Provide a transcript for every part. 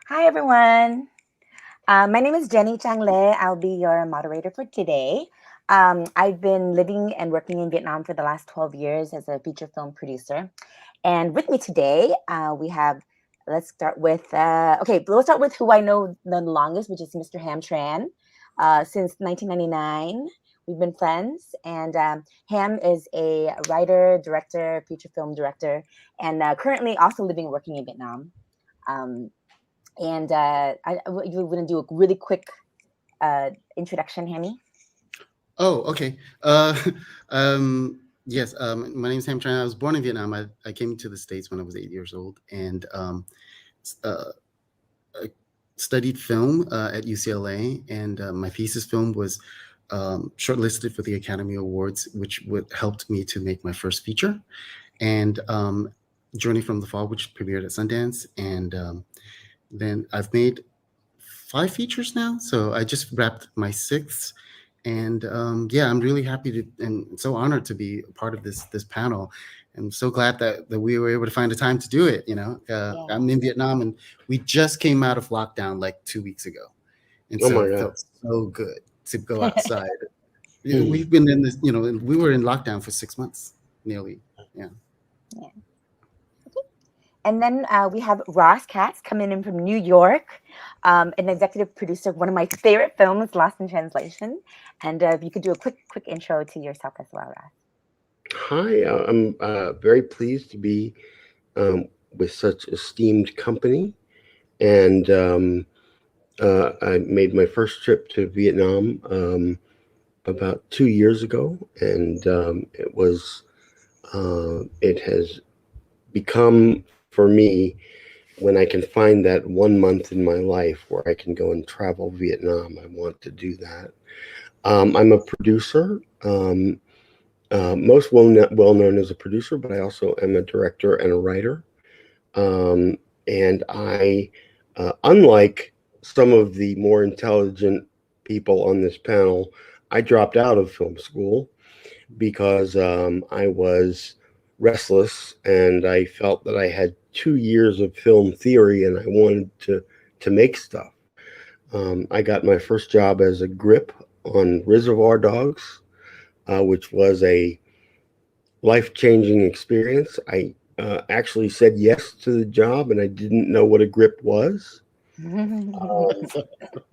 Hi, everyone. My name is Jenni Trang. I'll be your moderator for today. I've been living and working in Vietnam for the last 12 years as a feature film producer. And with me today, we have, let's start with, we'll start with who I know the longest, which is Mr. Ham Tran. Since 1999, we've been friends. And Ham is a writer, director, feature film director, and currently also living and working in Vietnam. Um, you want to do a really quick introduction, Hammy? Oh, okay. Yes, my name is Ham Tran. I was born in Vietnam. I came to the States when I was 8 years old and uh, I studied film at UCLA. And my thesis film was shortlisted for the Academy Awards, which helped me to make my first feature. And Journey from the Fall, which premiered at Sundance. And then I've made 5 features now. So I just wrapped my sixth. And yeah, I'm really happy to and so honored to be a part of this panel. I'm so glad that we were able to find the time to do it. Yeah. I'm in Vietnam, and we just came out of lockdown like 2 weeks ago, and Oh so my it God. felt so good to go outside. Hmm. We've been in this, we were in lockdown for 6 months, nearly. Yeah. Yeah. And then we have Ross Katz coming in from New York, an executive producer of one of my favorite films, Lost in Translation. And if you could do a quick intro to yourself as well, Ross. Hi, I'm very pleased to be with such esteemed company. And I made my first trip to Vietnam about 2 years ago. And it has become for me when I can find that 1 month in my life where I can go and travel Vietnam. I want to do that. I'm a producer. Most well known as a producer, but I also am a director and a writer. Um, and unlike some of the more intelligent people on this panel, I dropped out of film school because I was restless and I felt that I had 2 years of film theory and I wanted to make stuff. I got my first job as a grip on Reservoir Dogs, which was a life-changing experience. I actually said yes to the job, and I didn't know what a grip was. Um,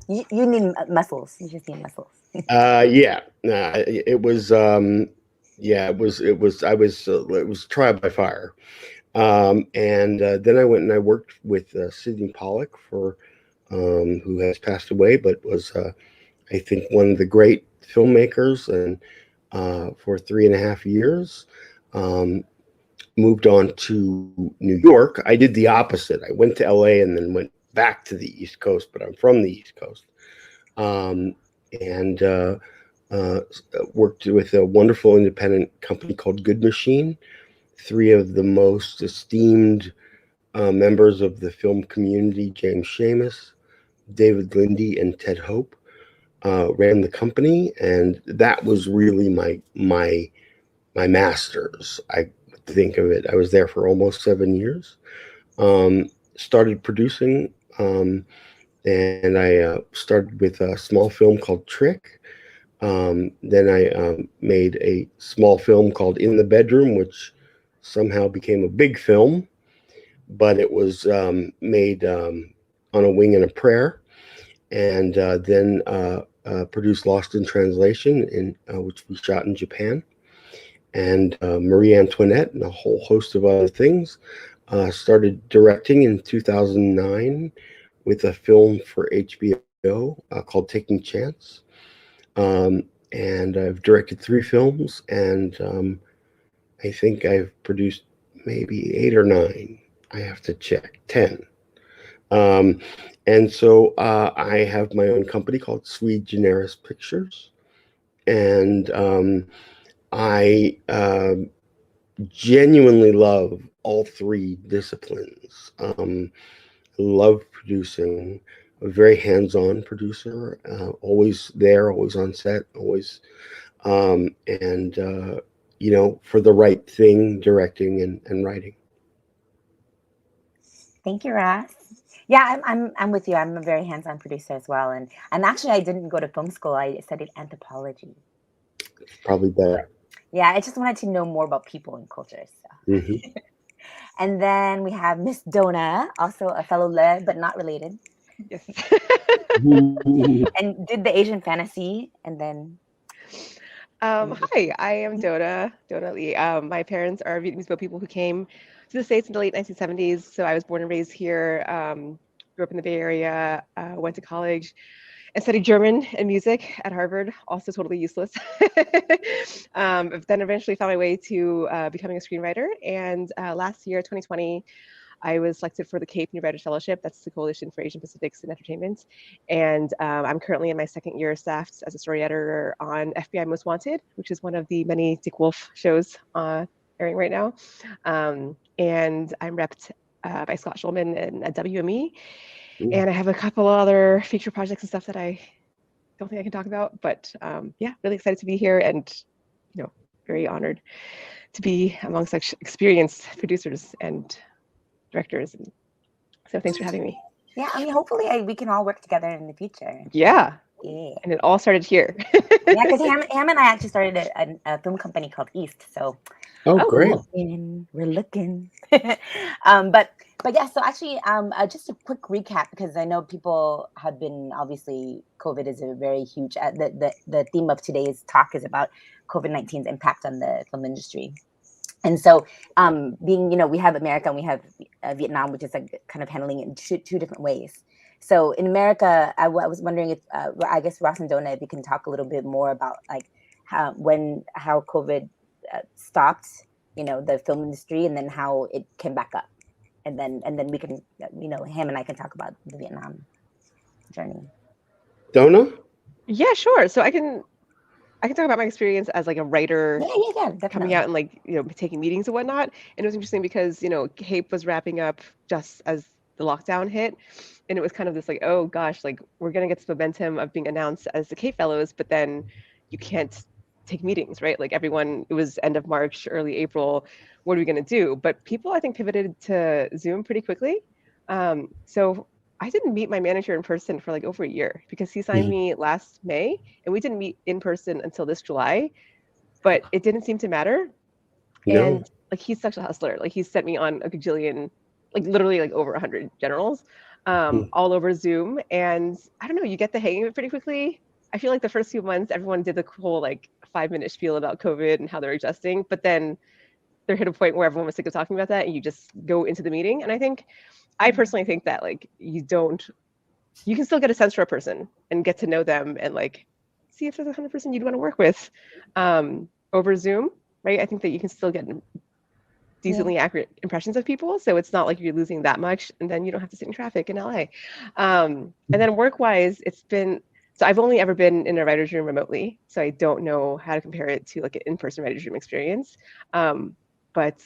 You need muscles. You just need muscles. yeah, it was. Yeah, it was trial by fire. And then I went and I worked with Sidney Pollack who has passed away, but was I think one of the great filmmakers, and for 3.5 years. Um, Moved on to New York. I did the opposite. I went to LA and then went back to the East Coast, but I'm from the East Coast. Um, and uh, Worked with a wonderful independent company called Good Machine. Three of the most esteemed members of the film community, James Seamus, David Lindy, and Ted Hope, ran the company, and that was really my master's. I think of it. I was there for almost 7 years. Started producing, and I started with a small film called Trick. Then I made a small film called In the Bedroom, which somehow became a big film, but it was made on a wing and a prayer. And then produced Lost in Translation, which we shot in Japan, and Marie Antoinette, and a whole host of other things. Started directing in 2009 with a film for HBO called Taking Chance. And I've directed 3 films, and I think I've produced maybe 8 or 9. I have to check, 10. Um, and so I have my own company called Sui Generis Pictures. And I genuinely love all 3 disciplines. Love producing, a very hands-on producer, always there, always on set, always, and for the right thing, directing and writing. Thank you, Ross. Yeah, I'm with you. I'm a very hands-on producer as well, and actually I didn't go to film school. I studied anthropology. Probably better. Yeah, I just wanted to know more about people and cultures. So. Hmm. And then we have Miss Dona, also a fellow Le, but not related, Yes. and did the Asian fantasy, and then. Hi, I am Dona Lee. My parents are Vietnamese boat people who came to the States in the late 1970s. So I was born and raised here, grew up in the Bay Area, went to college and studied German and music at Harvard, also totally useless. But then eventually found my way to becoming a screenwriter. And last year, 2020, I was selected for the Cape New Writers Fellowship. That's the Coalition for Asian Pacifics in Entertainment. And I'm currently in my second year staffed as a story editor on FBI Most Wanted, which is one of the many Dick Wolf shows airing right now. And I'm repped by Scott Schulman and at WME. And I have a couple other feature projects and stuff that I don't think I can talk about. But yeah, really excited to be here and, very honored to be among such experienced producers and directors. And so thanks for having me. Yeah, I mean, hopefully we can all work together in the future. Yeah. Yeah. And it all started here. Yeah, because Ham and I actually started a film company called East. So Great. we're looking. But yeah, so actually, just a quick recap, because I know people have been, obviously, COVID is a very huge, the theme of today's talk is about COVID-19's impact on the film industry. And so being, we have America and we have Vietnam, which is like kind of handling it in two different ways. So in America, I was wondering if, I guess, Ross and Dona, if you can talk a little bit more about like how COVID stopped, the film industry, and then how it came back up. And then we can, Ham and I can talk about the Vietnam journey. Dona? Yeah, sure. So I can talk about my experience as like a writer Yeah, coming out and like, taking meetings and whatnot. And it was interesting because, CAPE was wrapping up just as the lockdown hit. And it was kind of this like, oh gosh, like we're going to get this momentum of being announced as the CAPE Fellows, but then you can't take meetings, right? Like everyone, it was end of March, early April. What are we going to do? But people, I think, pivoted to Zoom pretty quickly. So I didn't meet my manager in person for like over a year because he signed me last May and we didn't meet in person until this July, but it didn't seem to matter. No. And like, he's such a hustler. Like he sent me on a gajillion, like literally like over 100 generals, all over Zoom. And I don't know, you get the hang of it pretty quickly. I feel like the first few months, everyone did the whole like 5-minute spiel about COVID and how they're adjusting, but then there hit a point where everyone was sick of talking about that and you just go into the meeting. And I personally think that like you can still get a sense for a person and get to know them and like see if there's a kind of person you'd want to work with over Zoom, right? I think that you can still get decently accurate impressions of people. So it's not like you're losing that much and then you don't have to sit in traffic in LA. And then work-wise, so I've only ever been in a writer's room remotely. So I don't know how to compare it to like an in-person writer's room experience. But,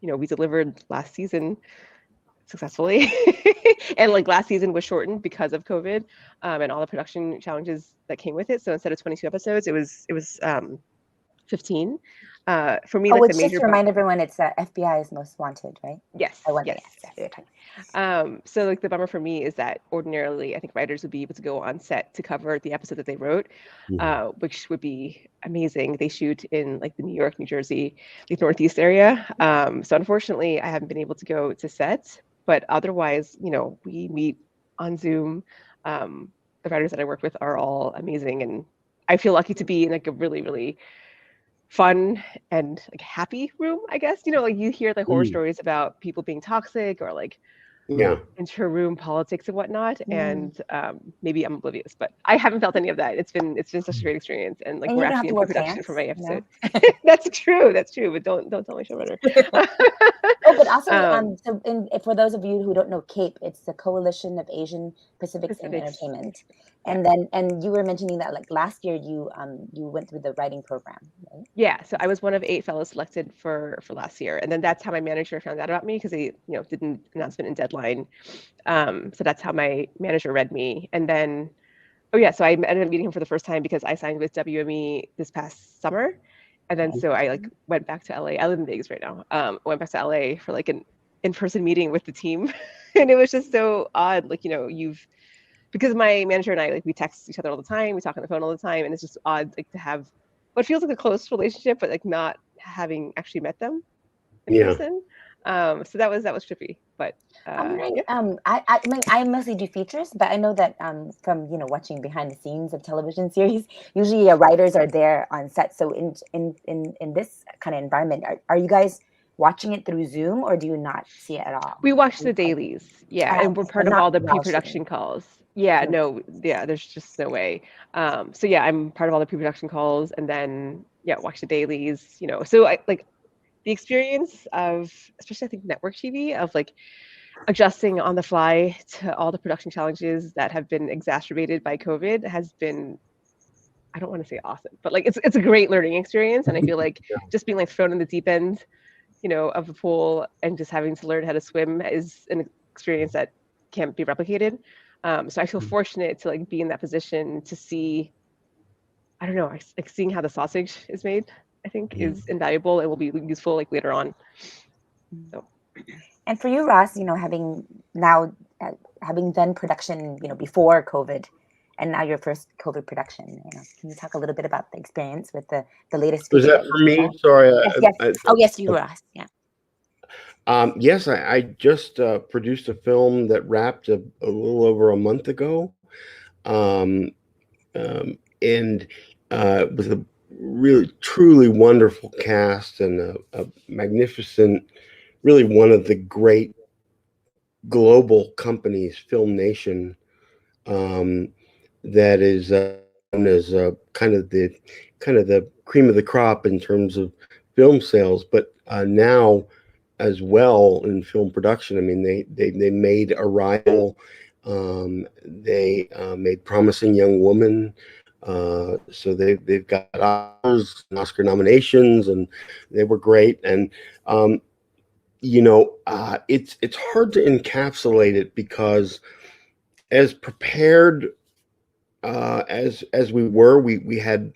we delivered last season successfully. And like last season was shortened because of COVID and all the production challenges that came with it. So instead of 22 episodes, it was 15. For me, like the major. Just to remind everyone, it's FBI's Most Wanted, right? Yes. So like the bummer for me is that ordinarily I think writers would be able to go on set to cover the episode that they wrote, which would be amazing. They shoot in like the New York, New Jersey, the Northeast area. So unfortunately, I haven't been able to go to set. But otherwise, we meet on Zoom. The writers that I work with are all amazing, and I feel lucky to be in like a really, really fun and like happy room, I guess. Like you hear the horror stories about people being toxic or like inter-room politics and whatnot, and maybe I'm oblivious, but I haven't felt any of that. It's been such a great experience, and like we're actually in production for my episode. That's true, but don't tell my showrunner. But also, for those of you who don't know CAPE, it's the Coalition of Asian Pacifics in Entertainment. And you were mentioning that like last year you went through the writing program, right? Yeah, so I was one of 8 fellows selected for last year, and then that's how my manager found out about me because they did an announcement in Deadline. So that's how my manager read me, and then so I ended up meeting him for the first time because I signed with WME this past summer, and then so I like went back to LA. I live in Vegas right now. Went back to LA for like an in-person meeting with the team And it was just so odd. Like, because my manager and I, like, we text each other all the time, we talk on the phone all the time, and it's just odd, like, to have what feels like a close relationship, but like not having actually met them in Yeah. person. So that was trippy. But I'm wondering, yeah. I mean, I mostly do features, but I know that from watching behind the scenes of television series, usually writers are there on set. So in this kind of environment, are you guys watching it through Zoom, or do you not see it at all? We watch the dailies, yeah, and we're Okay, but part of not all the while pre-production shooting. calls. Yeah, Okay. no, yeah, there's just no way. So yeah, I'm part of all the pre-production calls, and then yeah, watch the dailies. So I like the experience of, especially I think network TV, of like adjusting on the fly to all the production challenges that have been exacerbated by COVID has been, I don't want to say awesome, but like it's a great learning experience, and I feel like just being like thrown in the deep end, of the pool and just having to learn how to swim is an experience that can't be replicated. So I feel fortunate to like be in that position to see, I don't know, like seeing how the sausage is made, I think is invaluable and will be useful like later on. So. And for you, Ross, having now having done production, before COVID, and now your first COVID production, can you talk a little bit about the experience with the latest Was feature that that you for just me? saw? Sorry. Yes, yes. Oh, yes, you, Ross. Yeah. Yes, I just produced a film that wrapped a little over a month ago. Um, and with a really truly wonderful cast and a magnificent, really one of the great global companies, Film Nation, that is known as kind of the cream of the crop in terms of film sales, but now as well in film production. I mean, they made Arrival. They made Promising Young Woman. So they've got Oscar nominations, and they were great. And it's hard to encapsulate it because as prepared as we were, we had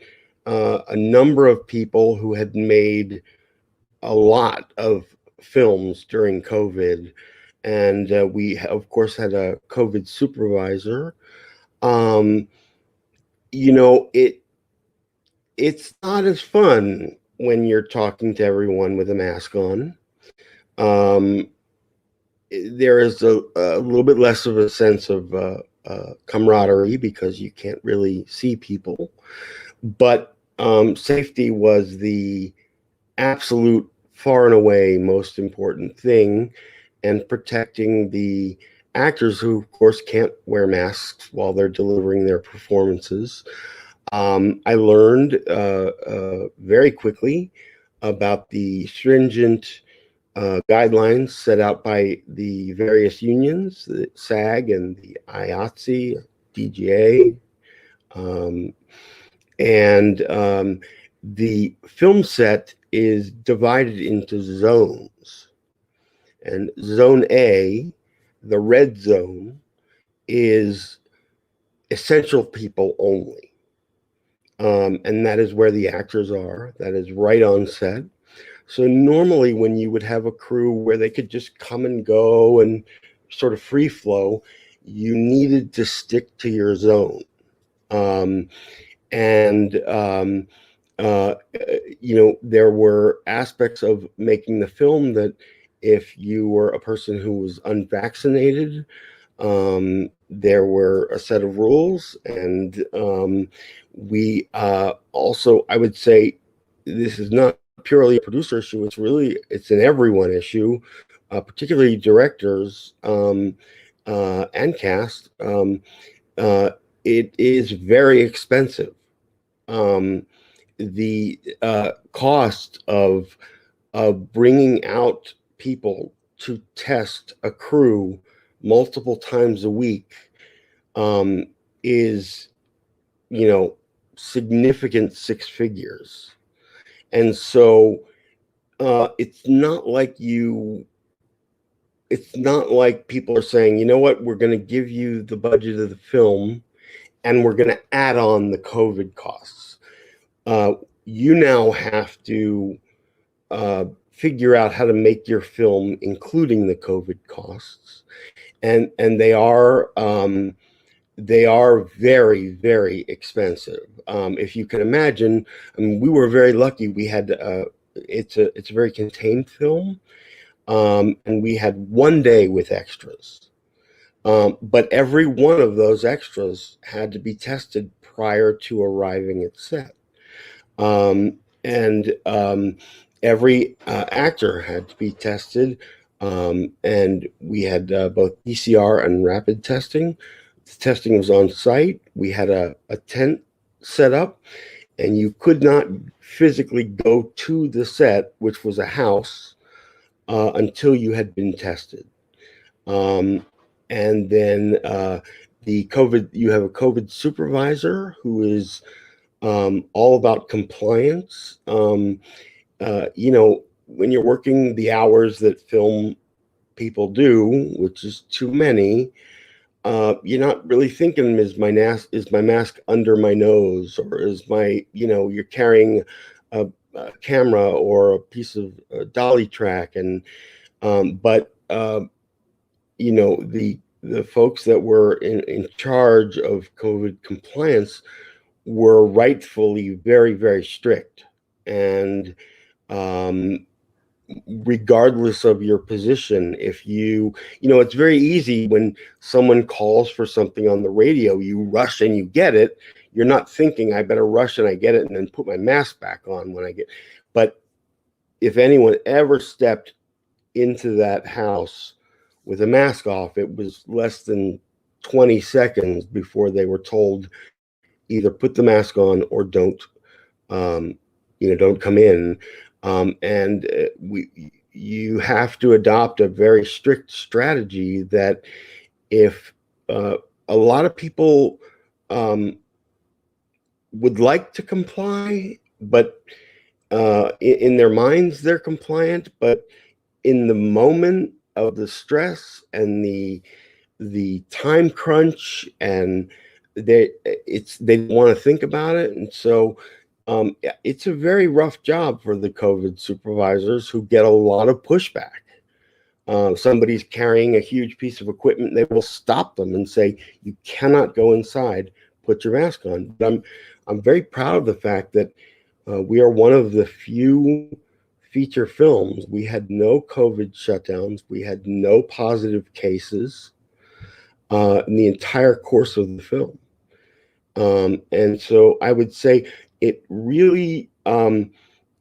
a number of people who had made a lot of films during COVID, and we of course had a COVID supervisor. Um, it's not as fun when you're talking to everyone with a mask on. Um, there is a little bit less of a sense of camaraderie because you can't really see people, but safety was the absolute far and away most important thing, and protecting the actors who of course can't wear masks while they're delivering their performances. I learned very quickly about the stringent guidelines set out by the various unions, the SAG and the IATSE, DGA, and the film set is divided into zones. And Zone A, the red zone, is essential people only. And that is where the actors are. That is right on set. So normally when you would have a crew where they could just come and go and sort of free flow, you needed to stick to your zone. And there were aspects of making the film that if you were a person who was unvaccinated, there were a set of rules. And we also, I would say, this is not purely a producer issue. It's an everyone issue, particularly directors and cast. It is very expensive. The cost of bringing out people to test a crew multiple times a week is, significant six figures. And so it's not like people are saying, you know what, we're going to give you the budget of the film and we're going to add on the COVID costs. You now have to figure out how to make your film, including the COVID costs, and they are very, very expensive. If you can imagine, I mean, we were very lucky. We had it's a very contained film, and we had 1 day with extras. But every one of those extras had to be tested prior to arriving at set. And every actor had to be tested. And we had both PCR and rapid testing. The testing was on site. We had a tent set up, and you could not physically go to the set, which was a house, until you had been tested. And then you have a COVID supervisor who is all about compliance. You know, when you're working the hours that film people do, which is too many, you're not really thinking, is my mask under my nose, or is my, you know, you're carrying a camera or a piece of dolly track, and but you know, the folks that were in charge of COVID compliance were rightfully very, very strict. And regardless of your position, if you know, it's very easy when someone calls for something on the radio, you rush and you get it. You're not thinking, I better rush and I get it and then put my mask back on when I get. But if anyone ever stepped into that house with a mask off, it was less than 20 seconds before they were told either put the mask on or don't come in. And you have to adopt a very strict strategy that if a lot of people would like to comply, but in their minds they're compliant, but in the moment of the stress and the time crunch, and they want to think about it, and so it's a very rough job for the COVID supervisors, who get a lot of pushback. Somebody's carrying a huge piece of equipment, they will stop them and say, "You cannot go inside. Put your mask on." But I'm very proud of the fact that we are one of the few feature films. We had no COVID shutdowns. We had no positive cases in the entire course of the film. And so I would say it really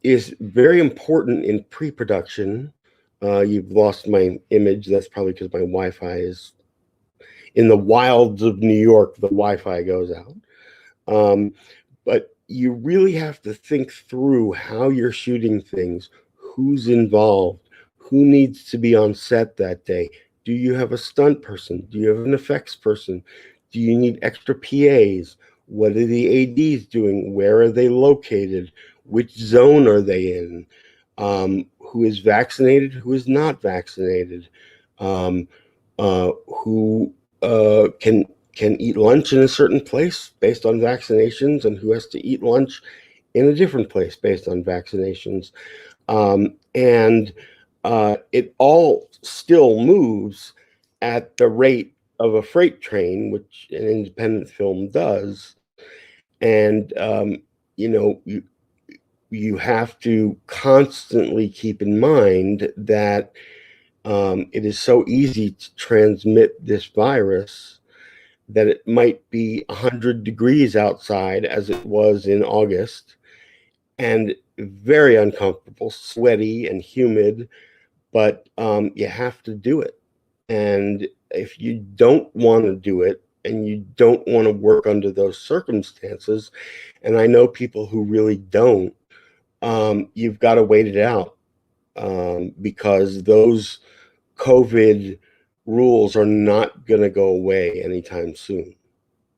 is very important in pre-production. You've lost my image. That's probably because my Wi-Fi is in the wilds of New York. The Wi-Fi goes out. But you really have to think through how you're shooting things, who's involved, who needs to be on set that day. Do you have a stunt person? Do you have an effects person? Do you need extra PAs? What are the ADs doing? Where are they located? Which zone are they in? Who is vaccinated? Who is not vaccinated? Who can eat lunch in a certain place based on vaccinations, and who has to eat lunch in a different place based on vaccinations? And it all still moves at the rate of a freight train, which an independent film does. And you have to constantly keep in mind that it is so easy to transmit this virus, that it might be 100 degrees outside, as it was in August, and very uncomfortable, sweaty and humid, but you have to do it. And if you don't want to do it, and you don't want to work under those circumstances, and I know people who really don't, you've got to wait it out, because those COVID rules are not going to go away anytime soon.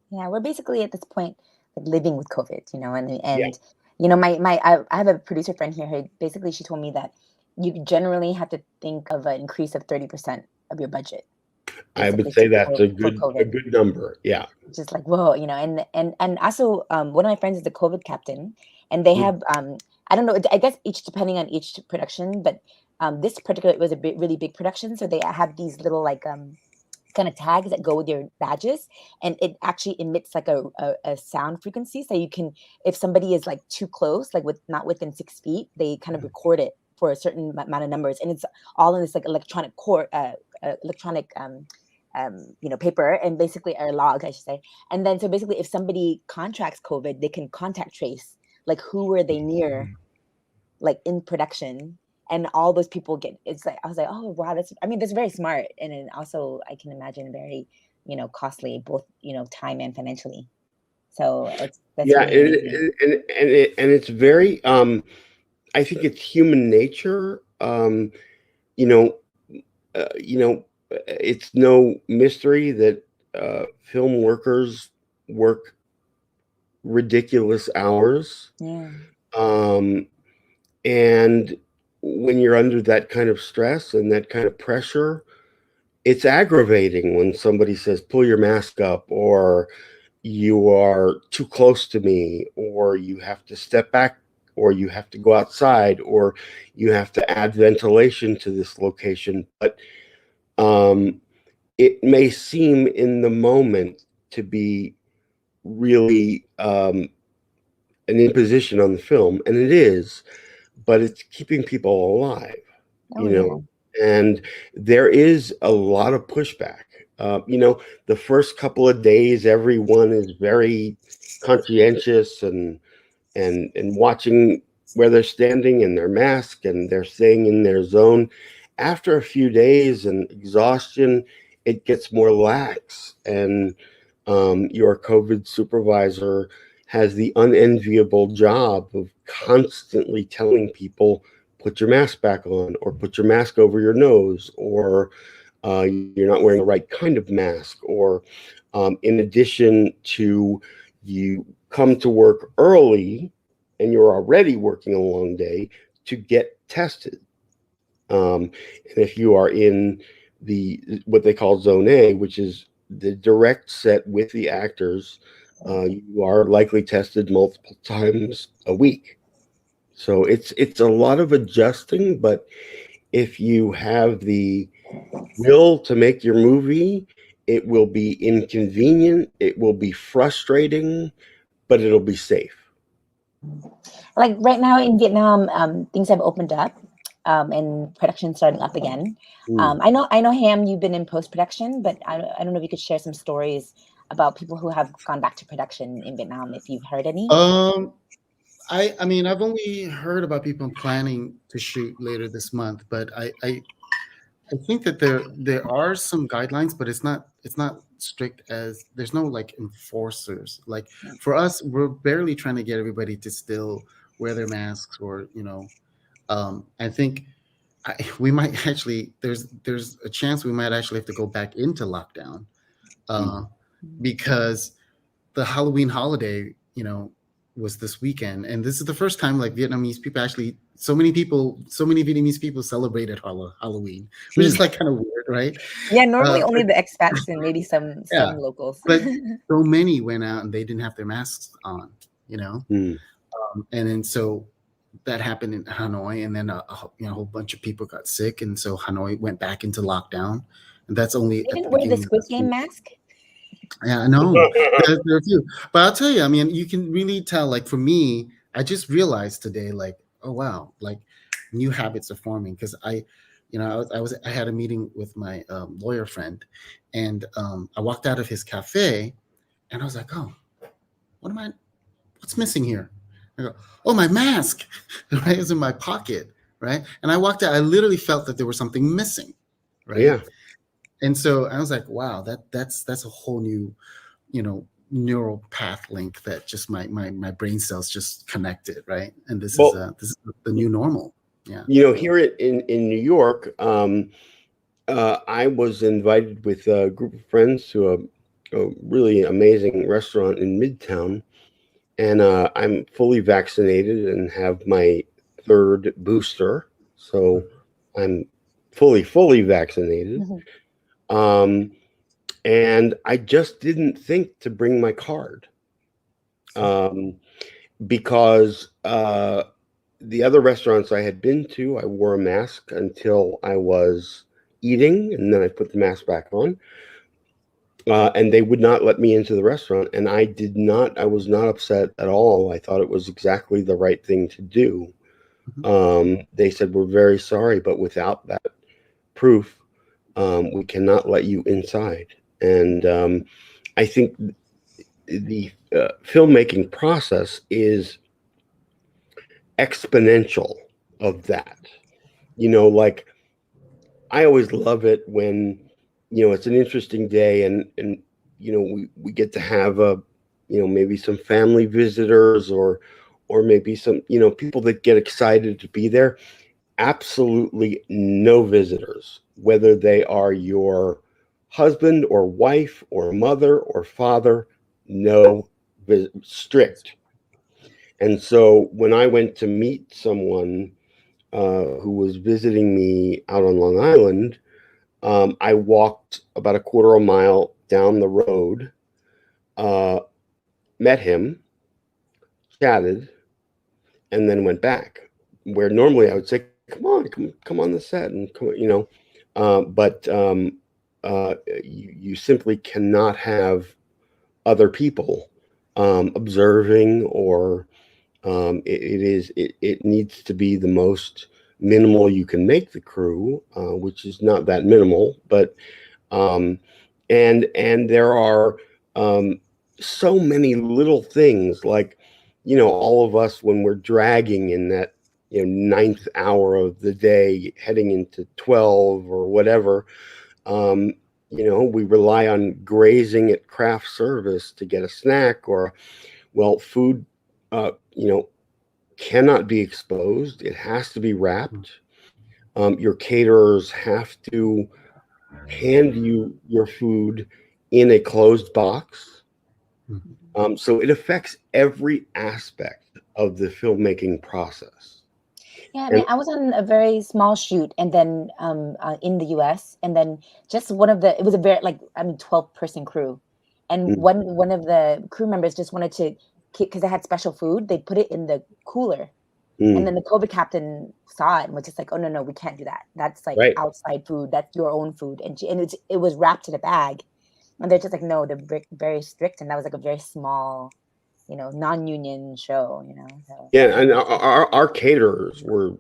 Yeah, we're basically at this point like living with COVID, and Yeah. I have a producer friend here who basically, she told me that you generally have to think of an increase of 30% of your budget. I would say that's a good number. Yeah. Just like, whoa, and also one of my friends is the COVID captain, and they have I don't know. I guess each depending on each production, but this particular it was a really big production, so they have these little like kind of tags that go with your badges, and it actually emits like a sound frequency, so you can, if somebody is like too close, like with not within 6 feet, they kind of record it for a certain amount of numbers, and it's all in this like electronic paper, and basically, or log, I should say. And then so basically, if somebody contracts COVID, they can contact trace like who were they near, like in production, and all those people get. It's like I was like, oh wow, that's very smart, and then also I can imagine very costly, both time and financially. So that's Yeah, really amazing. and it's very. I think it's human nature. You know, it's no mystery that film workers work ridiculous hours. Yeah. And when you're under that kind of stress and that kind of pressure, it's aggravating when somebody says, pull your mask up, or you are too close to me, or you have to step back, or you have to go outside, or you have to add ventilation to this location. But it may seem in the moment to be really an imposition on the film, and it is, but it's keeping people alive, Oh yeah. and there is a lot of pushback. The first couple of days, everyone is very conscientious and watching where they're standing in their mask, and they're staying in their zone. After a few days and exhaustion, it gets more lax, and your COVID supervisor has the unenviable job of constantly telling people, put your mask back on, or put your mask over your nose, or you're not wearing the right kind of mask, or in addition to, you come to work early and you're already working a long day to get tested. And if you are in what they call Zone A, which is the direct set with the actors, you are likely tested multiple times a week. So it's a lot of adjusting, but if you have the will to make your movie, it will be inconvenient, it will be frustrating, but it'll be safe. Like right now in Vietnam, things have opened up, and production starting up again. I know, Ham, you've been in post production, but I don't know if you could share some stories about people who have gone back to production in Vietnam, if you've heard any. I mean, I've only heard about people planning to shoot later this month, but I think that there are some guidelines, but it's not strict, as there's no like enforcers. Like for us, we're barely trying to get everybody to still wear their masks, or I think we might actually, there's a chance we might actually have to go back into lockdown, because the Halloween holiday, was this weekend, and this is the first time like Vietnamese people actually, so many Vietnamese people celebrated Halloween, which is like kind of weird, right? Yeah, normally only the expats and maybe some locals. But so many went out and they didn't have their masks on, and then so that happened in Hanoi, and then a whole bunch of people got sick, and so Hanoi went back into lockdown, and that's only They at didn't the wear the beginning Squid of Game mask. Yeah, I know. There are a few. But I'll tell you, I mean, you can really tell, like for me, I just realized today, like, oh wow, like new habits are forming, because I had a meeting with my lawyer friend, and I walked out of his cafe, and I was like, oh, what's missing here? I go, oh, my mask, right? It was in my pocket, right? And I walked out, I literally felt that there was something missing, right? Yeah. And so I was like, wow, that's a whole new, neural path link that just my brain cells just connected, right? And this is the new normal. Yeah. Here in New York, I was invited with a group of friends to a really amazing restaurant in Midtown, and I'm fully vaccinated and have my third booster, so I'm fully vaccinated. And I just didn't think to bring my card, because the other restaurants I had been to, I wore a mask until I was eating, and then I put the mask back on. And they would not let me into the restaurant, and I was not upset at all. I thought it was exactly the right thing to do. They said, "We're very sorry, but without that proof, we cannot let you inside." And I think the filmmaking process is exponential of that. Like, I always love it when, it's an interesting day, and we get to have maybe some family visitors, or maybe some, people that get excited to be there. Absolutely no visitors, whether they are your husband or wife or mother or father, no, strict. And so when I went to meet someone who was visiting me out on Long Island, I walked about a quarter of a mile down the road, met him, chatted, and then went back. Where normally I would say, come on the set, and but you simply cannot have other people observing, or it needs to be the most minimal you can make the crew, which is not that minimal, but and there are so many little things, like, all of us, when we're dragging in that ninth hour of the day heading into 12 or whatever, we rely on grazing at craft service to get a snack, or, well, food cannot be exposed. It has to be wrapped. Your caterers have to hand you your food in a closed box. So it affects every aspect of the filmmaking process. Yeah, I mean, I was on a very small shoot, and then in the US, and then just it was a very 12-person crew, and one of the crew members just wanted to, because they had special food, they put it in the cooler, and then the COVID captain saw it and was just like, "Oh, no, we can't do that. That's like outside food. That's your own food." And it was wrapped in a bag, and they're just like, "No, they're very strict." And that was like a very small, non-union show, So. Yeah, and our caterers were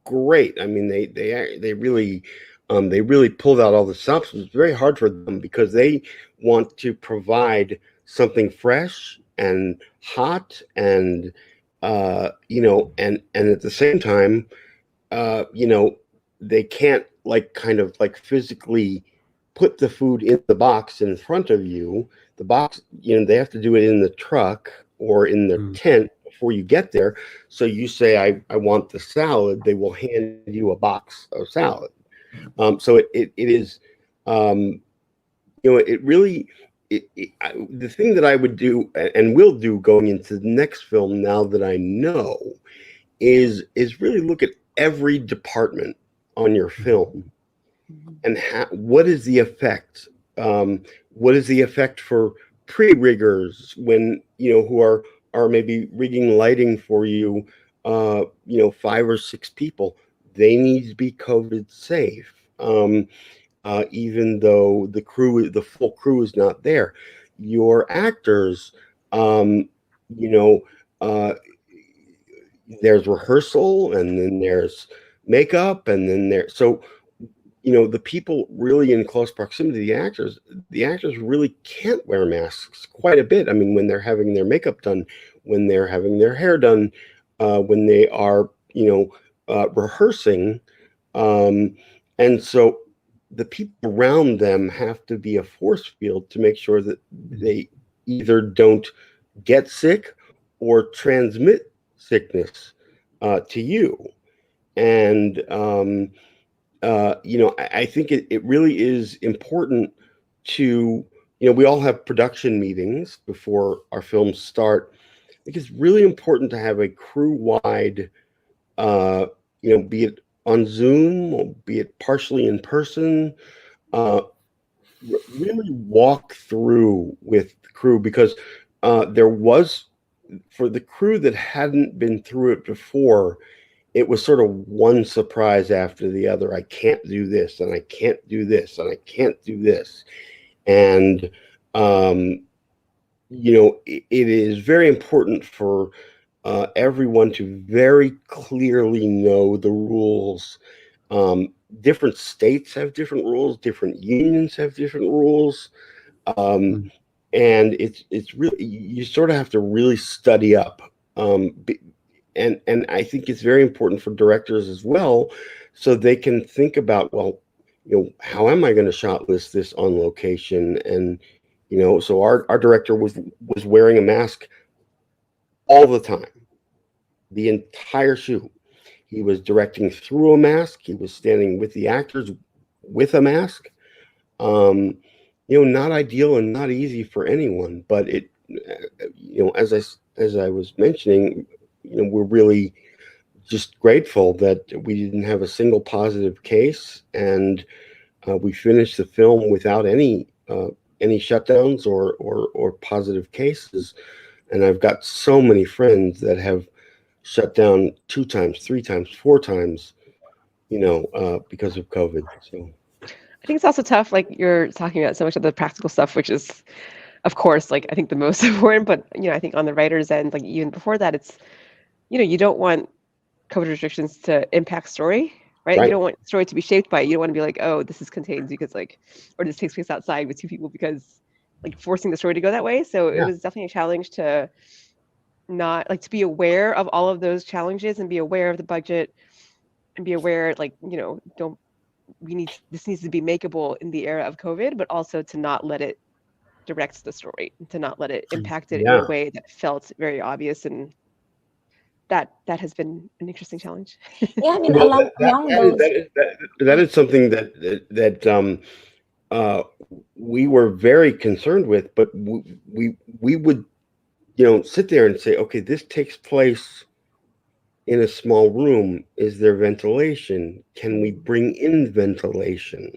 great. I mean, they really pulled out all the stops. It was very hard for them because they want to provide something fresh and hot, and and at the same time, they can't kind of physically put the food in the box in front of you. The box, they have to do it in the truck or in the tent before you get there. So you say, I want the salad, they will hand you a box of salad. So it is, it really, the thing that I would do and will do going into the next film, now that I know, is really look at every department on your film, and what is the effect? What is the effect for pre-riggers, when who are maybe rigging lighting for you? 5 or 6 people. They need to be COVID safe, even though the full crew is not there. Your actors, there's rehearsal, and then there's makeup, and then so the people really in close proximity to the actors really can't wear masks quite a bit. I mean, when they're having their makeup done, when they're having their hair done, when they are rehearsing, and so the people around them have to be a force field to make sure that they either don't get sick or transmit sickness to you. And I think it really is important to, we all have production meetings before our films start. I think it's really important to have a crew-wide, be it on Zoom, or be it partially in person, really walk through with the crew, because there was for the crew that hadn't been through it before, it was sort of one surprise after the other. I can't do this, and I can't do this, and I can't do this. And, it is very important for everyone to very clearly know the rules. Different states have different rules, different unions have different rules. Mm. And it's really, you sort of have to really study up. And I think it's very important for directors as well, so they can think about, well, how am I going to shot list this on location? And so our director was wearing a mask all the time, the entire shoot. He was directing through a mask. He was standing with the actors with a mask. Not ideal and not easy for anyone, but it, as I was mentioning, we're really just grateful that we didn't have a single positive case, and we finished the film without any shutdowns or positive cases. And I've got so many friends that have shut down 2 times, 3 times, 4 times, because of COVID. So I think it's also tough, like you're talking about so much of the practical stuff, which is, of course, like I think the most important. But I think on the writer's end, like even before that, it's you don't want COVID restrictions to impact story, right? You right, don't want story to be shaped by it. You don't want to be like, oh, this is contained because or this takes place outside with 2 people, because like forcing the story to go that way. So it Yeah. was definitely a challenge to not like to be aware of all of those challenges and be aware of the budget and be aware, like, this needs to be makeable in the era of COVID, but also to not let it direct the story, to not let it impact it in yeah. a way that felt very obvious. And that has been an interesting challenge. Yeah, I mean, Well, along those. that is something that we were very concerned with, but we would sit there and say, okay, this takes place in a small room. Is there ventilation? Can we bring in ventilation?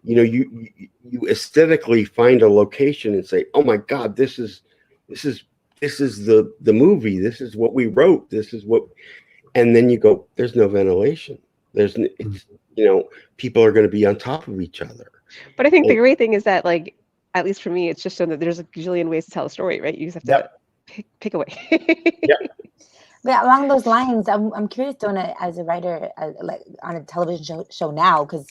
You aesthetically find a location and say, oh my God, this is the movie. This is what we wrote. This is what, and then you go, there's no ventilation. It's people are going to be on top of each other. But I think the And, great thing is that, like, at least for me, it's just shown that there's a gazillion ways to tell a story, right? You just have to yep, pick away. yep. But along those lines, I'm curious, Dona, as a writer, like on a television show now, because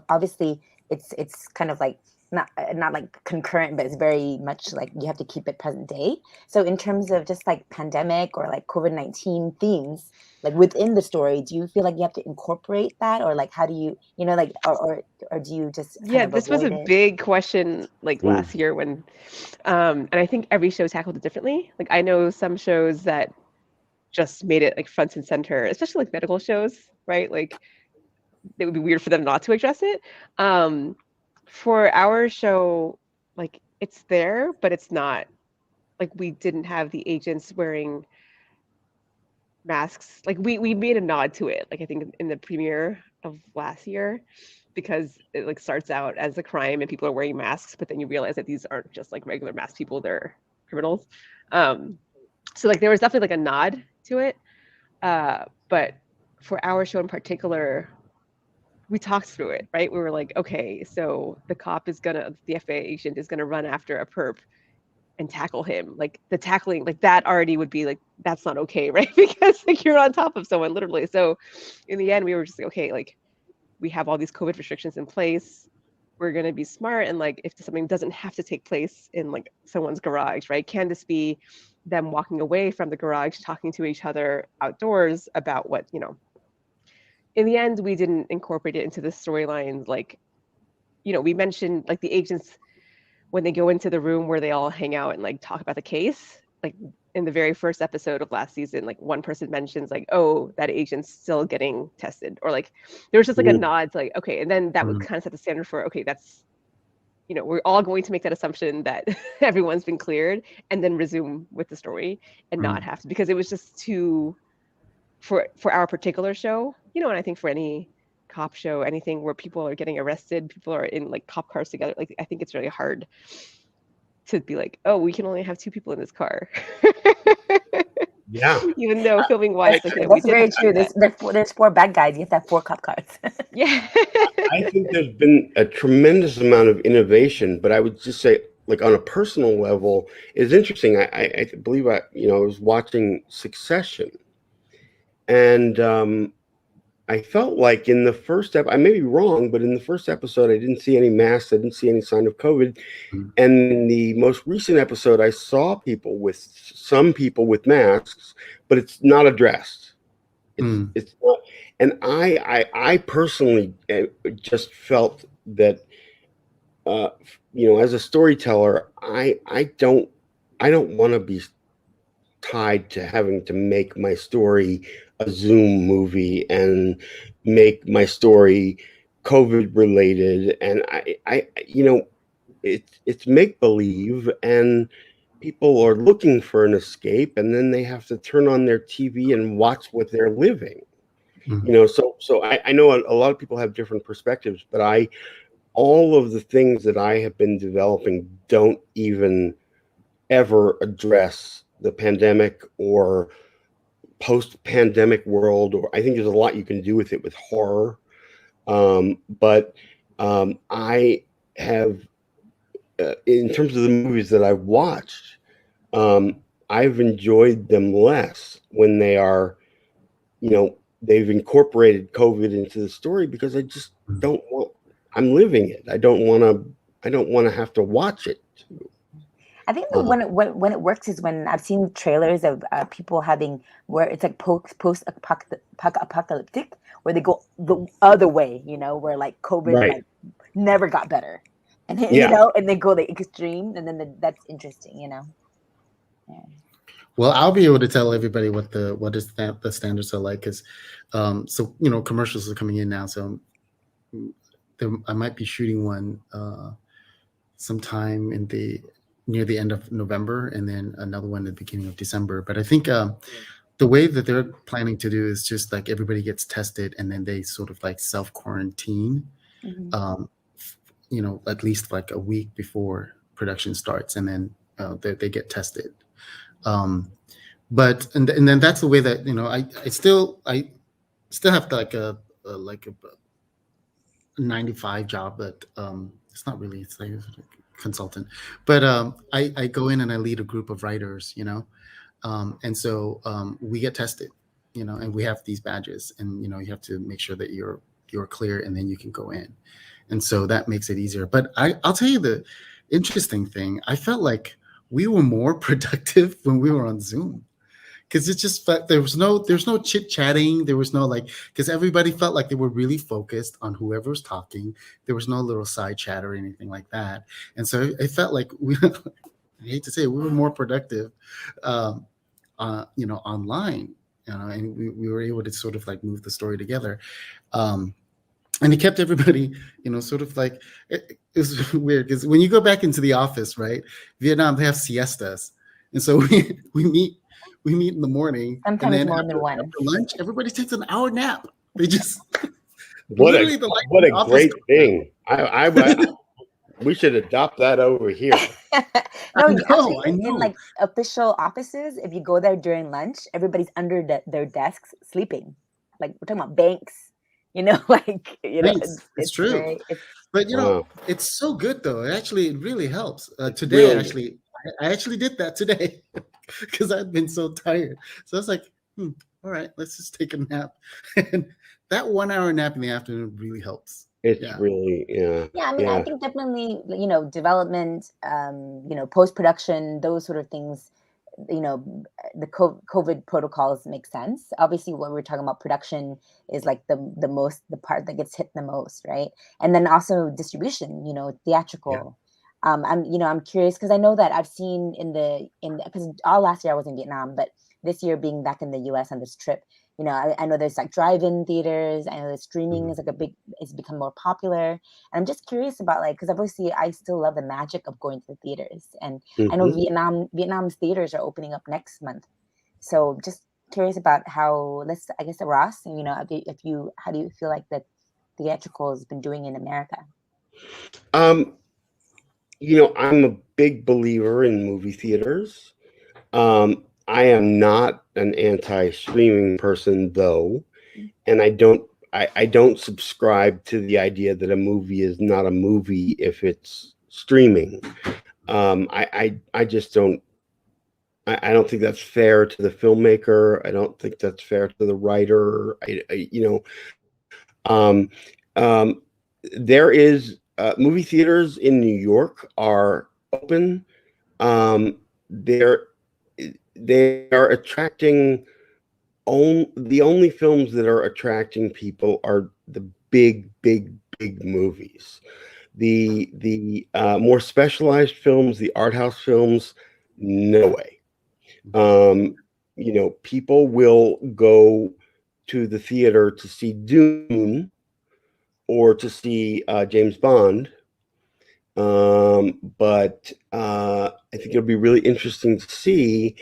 obviously it's kind of like not like concurrent, but it's very much like you have to keep it present day. So in terms of just like pandemic or like COVID-19 themes, like within the story, do you feel like you have to incorporate that, or like how do you, like, or do you just kind Yeah, of this was a avoid it? big question like last year when, and I think every show tackled it differently. Like I know some shows that just made it like front and center, especially like medical shows, right? Like it would be weird for them not to address it. For our show, like it's there, but it's not like we didn't have the agents wearing masks. Like we made a nod to it, like I think in the premiere of last year, because it like starts out as a crime and people are wearing masks, but then you realize that these aren't just like regular masked people, they're criminals. So like there was definitely like a nod to it. But for our show in particular, we talked through it, right? We were like, okay, so the FBI agent is gonna run after a perp and tackle him. Like the tackling, like that already would be like, that's not okay, right? Because like you're on top of someone literally. So in the end, we were just like, okay, like we have all these COVID restrictions in place. We're gonna be smart, and like if something doesn't have to take place in like someone's garage, right? Can this be them walking away from the garage, talking to each other outdoors about what, in the end, we didn't incorporate it into the storylines. Like, we mentioned like the agents, when they go into the room where they all hang out and like talk about the case, like in the very first episode of last season, like one person mentions like, oh, that agent's still getting tested, or like there was just like a nod to like, okay, and then that would kind of set the standard for, okay, that's, we're all going to make that assumption that everyone's been cleared and then resume with the story and not have to, because it was just too, for our particular show, and I think for any cop show, anything where people are getting arrested, people are in like cop cars together, like I think it's really hard to be like, oh, we can only have 2 people in this car. Yeah. Even though filming wise, like, we That's did very have true. that. There's four bad guys. You have to have four cop cars. Yeah. I think there's been a tremendous amount of innovation, but I would just say, like on a personal level, it's interesting. I believe I was watching Succession, and I felt like in the first I may be wrong, but in the first episode, I didn't see any masks. I didn't see any sign of COVID. Mhm. And in the most recent episode, I saw some people with masks, but it's not addressed. Mm. It's not, and I personally just felt that as a storyteller, I don't want to be tied to having to make my story a Zoom movie and make my story COVID related, and it's make believe, and people are looking for an escape, and then they have to turn on their TV and watch what they're living. Mhm. So I know a lot of people have different perspectives, but all of the things that I have been developing don't even ever address the pandemic or post-pandemic world, or I think there's a lot you can do with it with horror. But I have, in terms of the movies that I've watched, I've enjoyed them less when they are, they've incorporated COVID into the story, because I just don't want. I'm living it. I don't want to. I don't want to have to watch it. I think Uh, when it works is when I've seen trailers of people having where it's like post apocalyptic, where they go the other way, where like COVID Right. like never got better, and Yeah. and they go the extreme, and then that's interesting. Yeah. Well, I'll be able to tell everybody what the standards are like, because so commercials are coming in now, so I might be shooting one sometime near the end of November, and then another one at the beginning of December. But I think the way that they're planning to do is just like everybody gets tested, and then they sort of like self quarantine, Mhm. at least like a week before production starts, and then they get tested. But and then that's the way that I still have like a 9 to 5 job, but it's not really, it's like a consultant, but I go in and I lead a group of writers, and so we get tested, and we have these badges, and you have to make sure that you're clear, and then you can go in, and so that makes it easier. But I'll tell you the interesting thing. I felt like we were more productive when we were on Zoom, because it just felt there's no chit chatting. There was no because everybody felt like they were really focused on whoever was talking. There was no little side chat or anything like that. And so it felt like I hate to say it, we were more productive, online, and we were able to sort of like move the story together. And it kept everybody, sort of like, it was weird because when you go back into the office, right, Vietnam, they have siestas. And so we meet in the morning, and Sometimes then more after than one. lunch, everybody takes an hour nap. They just What literally a the light what in a the office great goes thing. We should adopt that over here. No, I you actually know, I in know. like official offices, if you go there during lunch, everybody's under their desks sleeping. Like we're talking about banks, like Thanks. It's it's true. very it's But Wow. it's so good though. It really helps. It's Today, really actually, I actually did that today because I'd been so tired. So I was like, all right, let's just take a nap. And that 1 hour nap in the afternoon really helps. it's Yeah. really Yeah, I mean, I yeah. think definitely, development, post-production, those sort of things, the COVID protocols make sense. Obviously, what we're talking about production is like the part that gets hit the most, right? And then also distribution, theatrical. I'm curious because I know that I've seen because all last year I was in Vietnam, but this year being back in the US on this trip, I know there's like drive-in theaters. I know that streaming is it's become more popular. And I'm just curious about because obviously I still love the magic of going to the theaters. And I know Mhm. Vietnam's theaters are opening up next month. So just curious about how, I guess, Ross, how do you feel like the theatrical has been doing in America? Um, I'm a big believer in movie theaters. I am not an anti-streaming person, though, and I don't subscribe to the idea that a movie is not a movie if it's streaming. I just don't. I don't think that's fair to the filmmaker. I don't think that's fair to the writer. Um, um, there is movie theaters in New York are open. Um, they're they are attracting the only films that are attracting people are the big movies. The more specialized films, the art house films, no way. People will go to the theater to see Dune or to see James Bond. But I think it'll be really interesting to see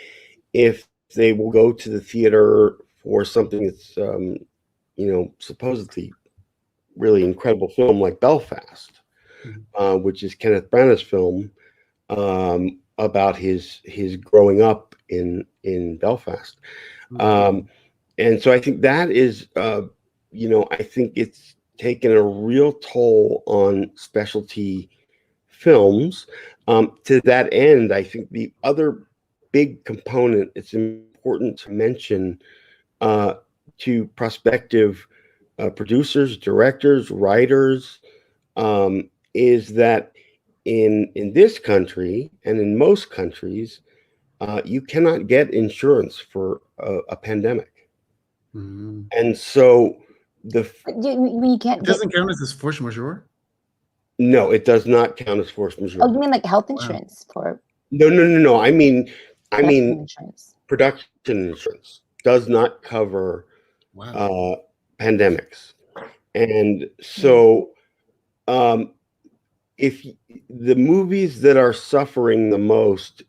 if they will go to the theater for something that's, supposedly really incredible film like Belfast, which is Kenneth Branagh's film about his growing up in Belfast. And so I think that is, I think it's taken a real toll on specialty films. To that end, I think the other big component it's important to mention to prospective producers, directors, writers, is that in this country and in most countries, you cannot get insurance for a pandemic. And so you can't It doesn't count as force majeure? No, it does not count as force majeure. Oh, you mean like health insurance for No. I mean insurance. production insurance does not cover pandemics. And so if the movies that are suffering the most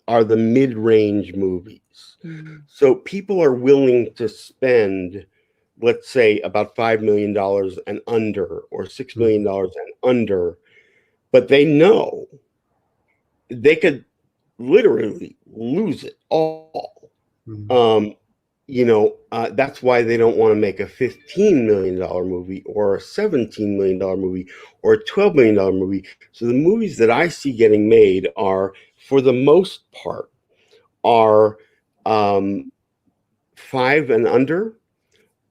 are the mid-range movies. So people are willing to spend, let's say, about $5 million and under, or $6 million and under, but they know they could literally lose it all. That's why they don't want to make a $15 million movie or a $17 million movie or a $12 million movie. So the movies that I see getting made are, for the most part, are 5 and under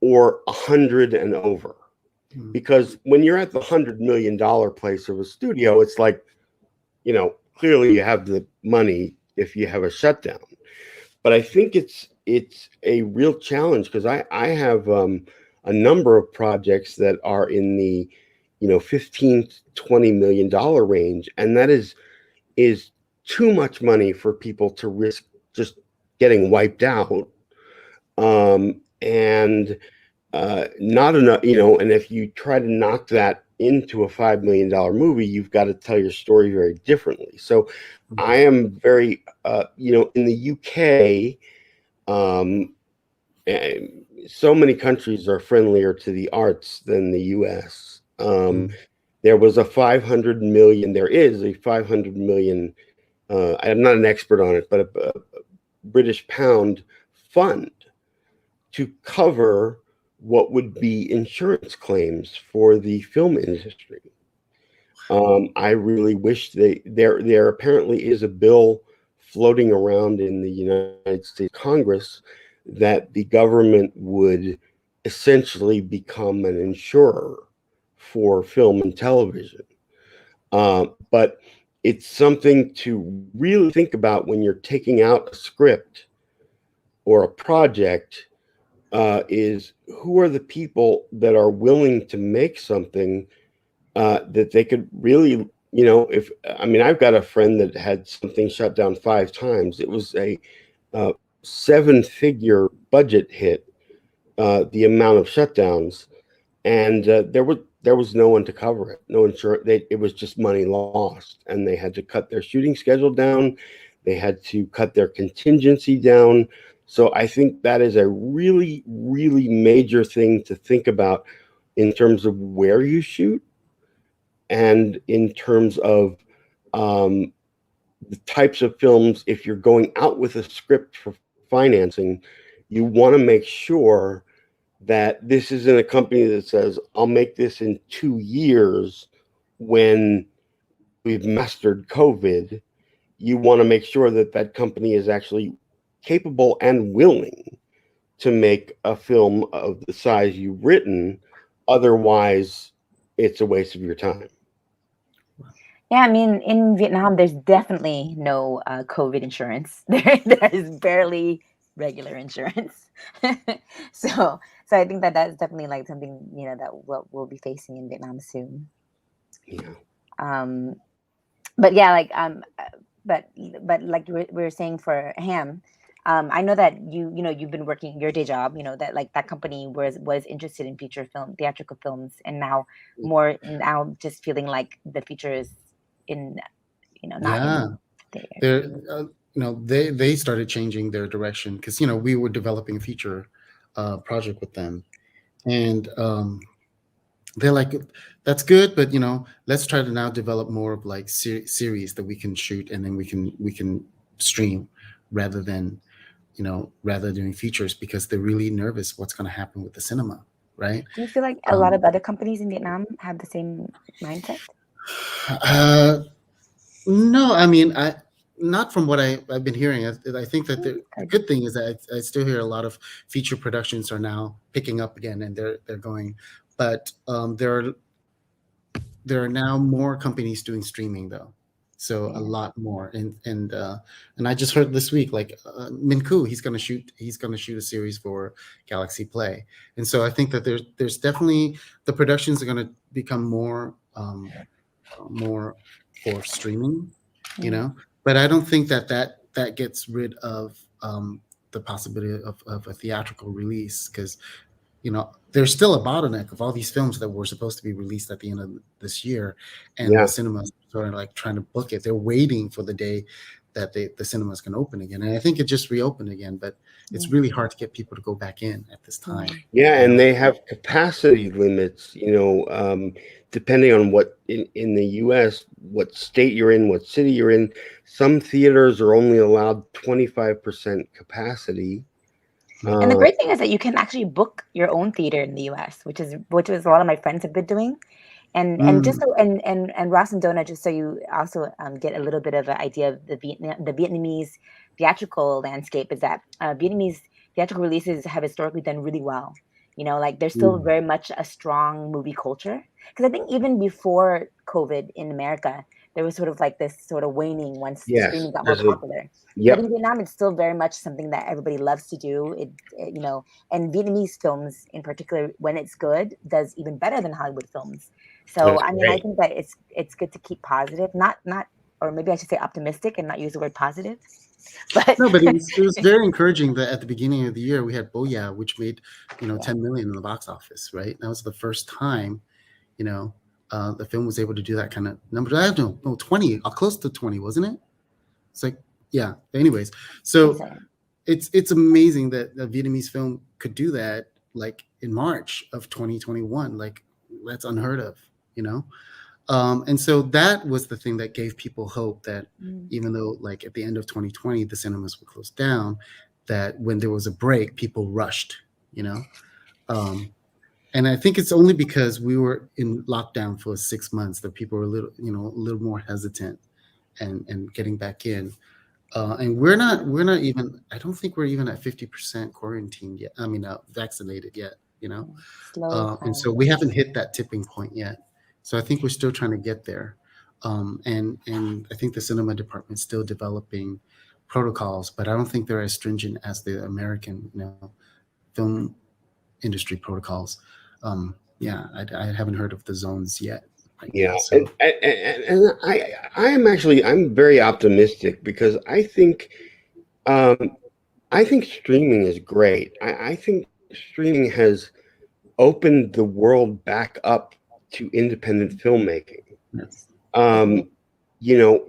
or 100 and over. Because when you're at the $100 million place of a studio, it's like, clearly you have the money if you have a shutdown. But I think it's a real challenge, because I have a number of projects that are in the $15 to $20 million range, and that is too much money for people to risk just getting wiped out. And not enough, and if you try to knock that into a $5 million movie, you've got to tell your story very differently. So I am very, in the UK, so many countries are friendlier to the arts than the US. There is a 500 million, I'm not an expert on it, but a British pound fund to cover what would be insurance claims for the film industry. I really wish there apparently is a bill floating around in the United States Congress that the government would essentially become an insurer for film and television. But it's something to really think about when you're taking out a script or a project, is who are the people that are willing to make something that they could really, I've got a friend that had something shut down 5 times. It was a 7-figure budget hit, the amount of shutdowns, and there was no one to cover it, no insurance. It was just money lost, and they had to cut their shooting schedule down. They had to cut their contingency down. So I think that is a really, really major thing to think about in terms of where you shoot, and in terms of the types of films, if you're going out with a script for financing, you want to make sure that this isn't a company that says, I'll make this in 2 years when we've mastered COVID. You want to make sure that that company is actually capable and willing to make a film of the size you've written. Otherwise, it's a waste of your time. Yeah, I mean, in Vietnam, there's definitely no COVID insurance. There is barely regular insurance. So, so I think that that's definitely like something, you know, that we'll be facing in Vietnam soon. Yeah. Um, but yeah, like but like we were saying for Ham, I know that you know you've been working your day job, you know, that like that company was interested in feature film, theatrical films, and now just feeling like the feature is in, you know, not Yeah, in there. they're you know, they started changing their direction because, you know, we were developing a feature project with them, and they're like, that's good, but, you know, let's try to now develop more of like series that we can shoot and then we can stream rather than, you know, rather doing features, because they're really nervous what's going to happen with the cinema, right? Do you feel like a lot of other companies in Vietnam have the same mindset? No, I mean, not from what I've been hearing. I think that the good thing is that I still hear a lot of feature productions are now picking up again, and they're going, but there are now more companies doing streaming though, so a lot more. And I just heard this week, like Min Koo, he's gonna shoot a series for Galaxy Play, and so I think that there's definitely the productions are gonna become more for streaming, you know. But I don't think that gets rid of the possibility of a theatrical release, because, you know, there's still a bottleneck of all these films that were supposed to be released at the end of this year, and the cinemas sort of like trying to book it. They're waiting for the day that the cinemas can open again, and I think it just reopened again, but it's really hard to get people to go back in at this time. Yeah, and they have capacity limits, you know, depending on what in the US, what state you're in, what city you're in. Some theaters are only allowed 25% capacity. And the great thing is that you can actually book your own theater in the US, which is a lot of my friends have been doing. And just so and Ross and Dona, just so you also get a little bit of an idea of the Vietnamese theatrical landscape, is that Vietnamese theatrical releases have historically done really well. You know, like there's still very much a strong movie culture. Because I think even before COVID in America, there was sort of like this sort of waning once streaming got more popular. But in Vietnam, it's still very much something that everybody loves to do. It, you know, and Vietnamese films in particular, when it's good, does even better than Hollywood films. So I mean, I think that it's good to keep positive, not or maybe I should say optimistic and not use the word positive. But no, but it was very encouraging that at the beginning of the year we had Boya, which made, you know, 10 million in the box office, right? That was the first time, you know, the film was able to do that kind of number. I don't know, 20, close to 20, wasn't it? It's like, yeah. Anyways, so it's amazing that a Vietnamese film could do that, like in March of 2021. Like, that's unheard of, you know. And so that was the thing that gave people hope that even though, like, at the end of 2020 the cinemas were closed down, that when there was a break, people rushed, you know. And I think it's only because we were in lockdown for 6 months that people were a little more hesitant and getting back in. And we're not even, I don't think we're even at 50% quarantined yet. I mean, vaccinated yet, you know. And so we haven't hit that tipping point yet. So I think we're still trying to get there. And I think the cinema department is still developing protocols, but I don't think they're as stringent as the American, you know, film industry protocols. I haven't heard of the zones yet. Yeah, so. and I'm very optimistic, because I think streaming is great. I think streaming has opened the world back up to independent filmmaking. Yes. You know,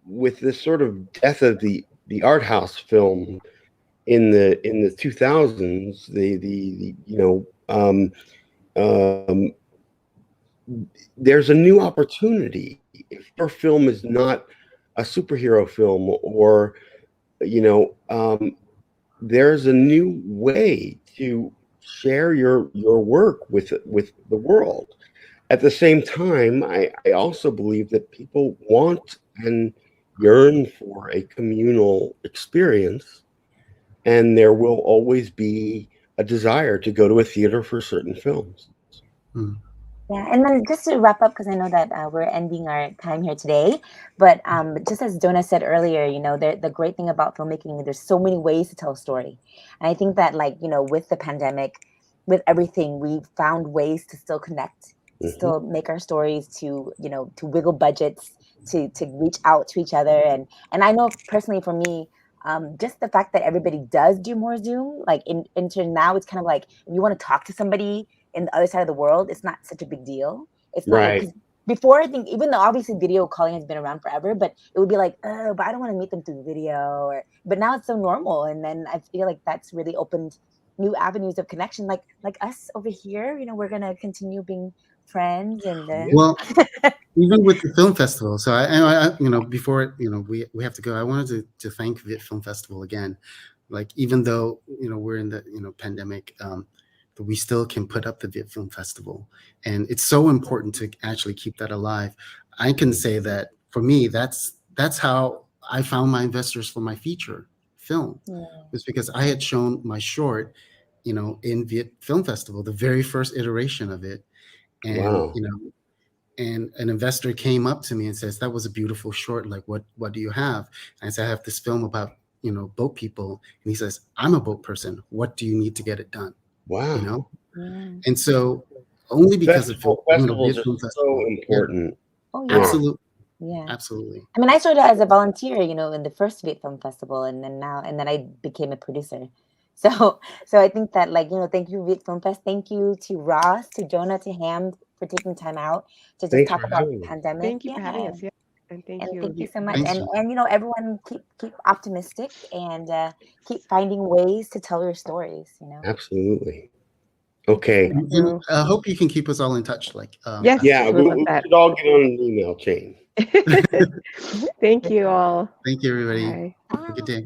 with this sort of death of the art house film in the 2000s, the you know, there's a new opportunity. If your film is not a superhero film, or there's a new way to share your work with the world. At the same time, I also believe that people want and yearn for a communal experience, and there will always be a desire to go to a theater for certain films. Hmm. Yeah, and then just to wrap up, because I know that we're ending our time here today, but just as Dona said earlier, the great thing about filmmaking, there's so many ways to tell a story. And I think that, with the pandemic, with everything, we found ways to still connect, to still make our stories, to wiggle budgets, to reach out to each other. And I know personally for me, just the fact that everybody does do more Zoom, into now, it's kind of like, if you want to talk to somebody in the other side of the world, it's not such a big deal. It's not Right. because before, I think, even though obviously video calling has been around forever, but it would be like, oh, but I don't want to meet them through video. But now it's so normal, and then I feel like that's really opened new avenues of connection. Like us over here, we're gonna continue being friends, and Well, even with the film festival. So before we have to go, I wanted to thank Viet Film Festival again. Like, even though we're in the pandemic, but we still can put up the Viet Film Festival, and it's so important to actually keep that alive. I can say that for me, that's how I found my investors for my feature film. Was because I had shown my short, in Viet Film Festival, the very first iteration of it, and Wow. and an investor came up to me and says, "That was a beautiful short. Like, what do you have?" And I said, "I have this film about boat people." And he says, "I'm a boat person. What do you need to get it done?" Wow. And so only because of festivals Viet are Film so Festival, important. Oh yeah. absolutely, Yeah. absolutely. I mean, I started as a volunteer, in the first Viet Film Festival, and then I became a producer. So I think that, thank you, Viet Film Fest. Thank you to Ross, to Jonah, to Ham for taking time out to just Thanks talk for about having the me. pandemic. Thank you for having us. Yeah. And thank you. Thank you so much. Thanks, And Jen. everyone keep optimistic, and keep finding ways to tell your stories. Absolutely. Okay. And I hope you can keep us all in touch. Yes. Yeah, we we love that. should all get on an email chain. Thank you all. Thank you, everybody. Bye. Have a good day.